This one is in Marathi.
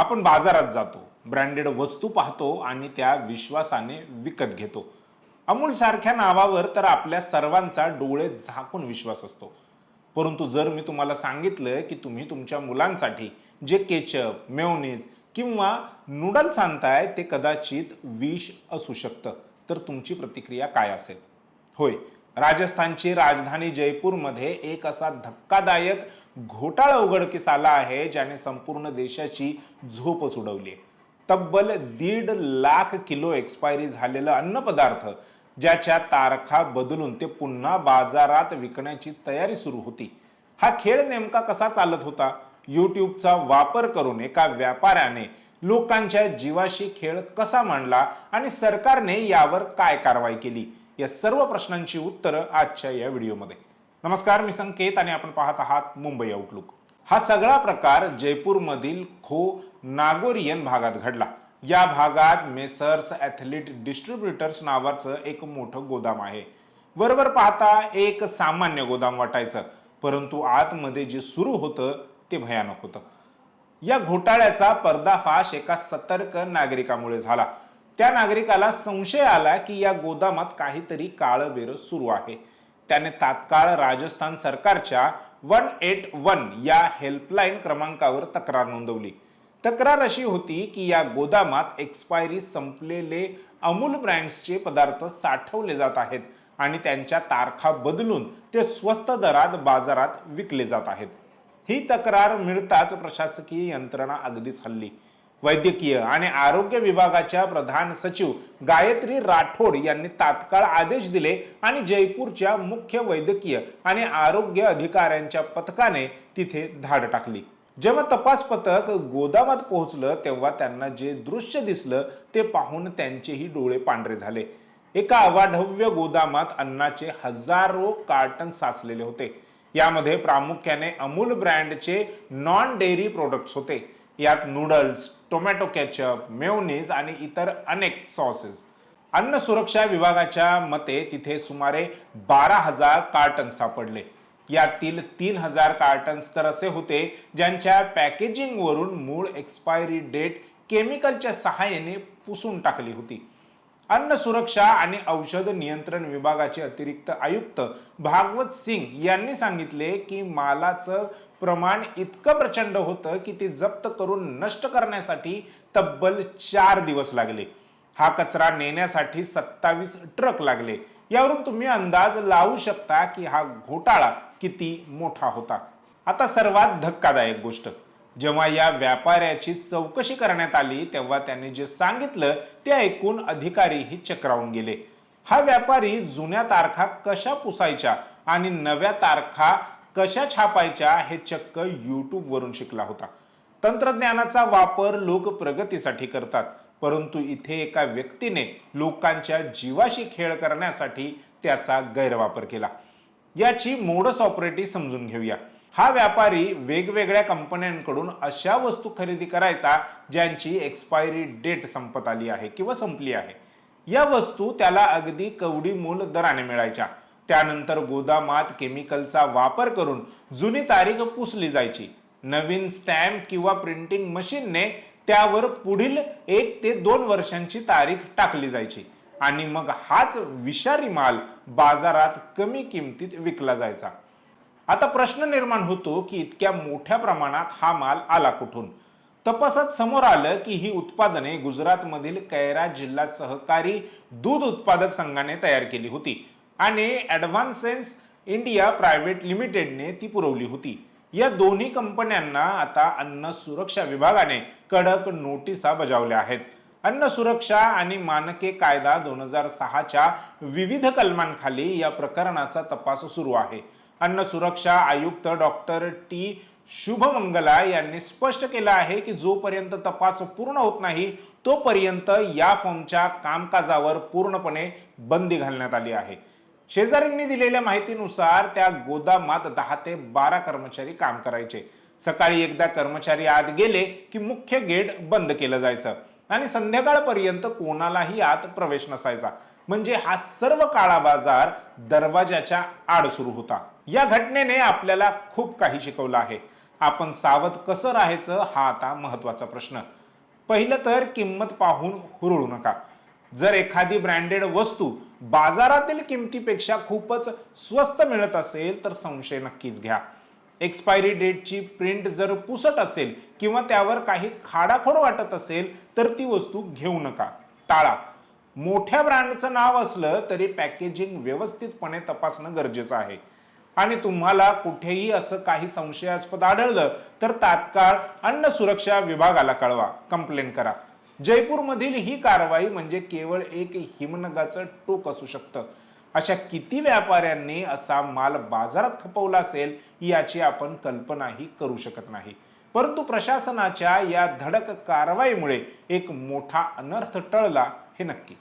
आपण बाजारात जातो, ब्रँडेड वस्तू पाहतो आणि त्या विश्वासाने विकत घेतो. अमूल सारख्या नावावर तर आपल्या सर्वांचा डोळे झाकून विश्वास असतो. परंतु जर मी तुम्हाला सांगितलं की तुम्ही तुमच्या मुलांसाठी जे केचप, मेयोनीज किंवा नूडल्स आणताय ते कदाचित विष असू शकतं, तर तुमची प्रतिक्रिया काय असेल? होय, राजस्थानची राजधानी जयपूरमध्ये एक असा धक्कादायक घोटाळा उघडकीस आला आहे ज्याने संपूर्ण देशाची झोपच उडवली. तब्बल 1.5 लाख किलो एक्सपायरी झालेलं अन्नपदार्थ ज्याच्या तारखा बदलून ते पुन्हा बाजारात विकण्याची तयारी सुरू होती. हा खेळ नेमका कसा चालत होता? यूट्यूबचा वापर करून एका व्यापाऱ्याने लोकांच्या जीवाशी खेळ कसा मांडला आणि सरकारने यावर काय कारवाई केली? या सर्व प्रश्नांची उत्तरं आजच्या या व्हिडिओमध्ये. नमस्कार, मी संकेत आणि आपण पाहत आहात मुंबई आउटलुक. हा सगळा प्रकार जयपूरमधील खो नागोरियन भागात घडला. या भागात मेसर्स ॲथलीट डिस्ट्रीब्युटर्स नावाचं एक मोठं गोदाम आहे. वरवर पाहता एक सामान्य गोदाम वाटायचं, परंतु आतमध्ये जे सुरू होतं ते भयानक होतं. या घोटाळ्याचा पर्दाफाश एका सतर्क नागरिकामुळे झाला. त्या नागरिकाला संशय आला की या गोदामात काहीतरी काळबेरं सुरू आहे. त्याने तात्काळ राजस्थान सरकारच्या 181 या हेल्पलाईन क्रमांकावर तक्रार नोंदवली. तक्रार अशी होती की या गोदामात एक्सपायरी संपलेले अमूल ब्रँड्सचे पदार्थ साठवले जात आहेत आणि त्यांच्या तारखा बदलून ते स्वस्त दरात बाजारात विकले जात आहेत. ही तक्रार मिळताच प्रशासकीय यंत्रणा अगदीच हल्ली. वैद्यकीय आणि आरोग्य विभागाच्या प्रधान सचिव गायत्री राठोड यांनी तात्काळ आदेश दिले आणि जयपूरच्या मुख्य वैद्यकीय आणि आरोग्य अधिकाऱ्यांच्या पथकाने तिथे धाड टाकली. जेव्हा तपास पथक गोदामात पोहोचलं तेव्हा त्यांना जे दृश्य दिसलं ते पाहून त्यांचेही डोळे पांढरे झाले. एका अवाढव्य गोदामात अन्नाचे हजारो कार्टन साचलेले होते. यामध्ये प्रामुख्याने अमूल ब्रँडचे नॉन डेअरी प्रोडक्ट्स होते. यात नूडल्स, टोमॅटो केचप, मेयोनीज आणि इतर अनेक सॉसेस. अन्न सुरक्षा विभागाच्या मते तिथे सुमारे 12,000 कार्टन सापडले. यातील 3,000 कार्टन्स तर असे होते ज्यांच्या पॅकेजिंगवरून मूळ एक्सपायरी डेट केमिकलच्या सहाय्याने पुसून टाकली होती. अन्न सुरक्षा आणि औषध नियंत्रण विभागाचे अतिरिक्त आयुक्त भागवत सिंग यांनी सांगितले की मालाचं प्रमाण इतकं प्रचंड होतं की ते जप्त करून नष्ट करण्यासाठी तब्बल 4 दिवस लागले. हा कचरा नेण्यासाठी 27 ट्रक लागले. यावरून तुम्ही अंदाज लावू शकता की हा घोटाळा किती मोठा होता. आता सर्वात धक्कादायक गोष्ट, जेव्हा या व्यापाऱ्याची चौकशी करण्यात आली तेव्हा त्याने जे सांगितलं ते ऐकून अधिकारीही चक्रावून गेले. हा व्यापारी जुन्या तारखा कशा पुसायच्या आणि नव्या तारखा कशा छापायच्या हे चक्क यूट्यूब वरून शिकला होता. तंत्रज्ञानाचा वापर लोक प्रगतीसाठी करतात, परंतु इथे एका व्यक्तीने लोकांच्या जीवाशी खेळ करण्यासाठी त्याचा गैरवापर केला. याची मोडस ऑपरेटी समजून घेऊया. हा व्यापारी वेगवेगळ्या कंपन्यांकडून अशा वस्तू खरेदी करायचा ज्यांची एक्सपायरी डेट संपत आली आहे किंवा संपली आहे. या वस्तू त्याला अगदी कवडी मूल दराने मिळायच्या. त्यानंतर गोदामात केमिकलचा वापर करून जुनी तारीख पुसली जायची. नवीन स्टॅम्प किंवा प्रिंटिंग मशीनने त्यावर पुढील 1 ते 2 वर्षांची तारीख टाकली जायची आणि मग हाच विषारी माल बाजारात कमी किमतीत विकला जायचा. आता प्रश्न निर्माण होतो की इतक्या मोठ्या प्रमाणात हा माल आला कुठून? तपासात समोर आलं की ही उत्पादने गुजरातमधील कैरा जिल्हा सहकारी दूध उत्पादक संघाने तयार केली होती आणि ॲडव्हान्सेस इंडिया प्रायव्हेट लिमिटेडने ती पुरवली होती. या दोन्ही कंपन्यांना आता अन्न सुरक्षा विभागाने कडक नोटिसा बजावल्या आहेत. अन्न सुरक्षा आणि मानके कायदा 2006च्या विविध कलमांखाली या प्रकरणाचा तपास सुरू आहे. अन्न सुरक्षा आयुक्त डॉक्टर टी शुभमंगला यांनी स्पष्ट केलं आहे की जोपर्यंत तपास पूर्ण होत नाही तोपर्यंत या फर्मच्या कामकाजावर पूर्णपणे बंदी घालण्यात आली आहे. शेजाऱ्यांनी दिलेल्या माहितीनुसार त्या गोदामात 10 ते 12 कर्मचारी काम करायचे. सकाळी एकदा कर्मचारी आत गेले की मुख्य गेट बंद केलं जायचं आणि संध्याकाळपर्यंत कोणालाही आत प्रवेश नसायचा. म्हणजे हा सर्व काळा बाजार दरवाजाच्या आड सुरू होता. या घटनेने आपल्याला खूप काही शिकवलं आहे. आपण सावध कसं राहायचं हा आता महत्वाचा प्रश्न. पहिलं तर किंमत पाहून हुरळू नका. जर एखादी ब्रँडेड वस्तू बाजारातील किमतीपेक्षा खूपच स्वस्त मिळत असेल तर संशय नक्कीच घ्या. एक्सपायरी डेटची प्रिंट जर पुसट असेल किंवा त्यावर काही खाडाखोड वाटत असेल तर ती वस्तू घेऊ नका, टाळा. मोठ्या ब्रँडचं नाव असलं तरी पॅकेजिंग व्यवस्थितपणे तपासणं गरजेचं आहे. आणि तुम्हाला कुठेही असं काही संशयास्पद आढळलं तर तात्काळ अन्न सुरक्षा विभागाला कळवा, कंप्लेंट करा. जयपूरमधील ही कारवाई म्हणजे केवळ एक हिमनगाचं टोक असू शकतं. अशा किती व्यापाऱ्यांनी असा माल बाजारात खपवला असेल याची आपण कल्पनाही करू शकत नाही. परंतु प्रशासनाच्या या धडक कारवाईमुळे एक मोठा अनर्थ टळला हे नक्की.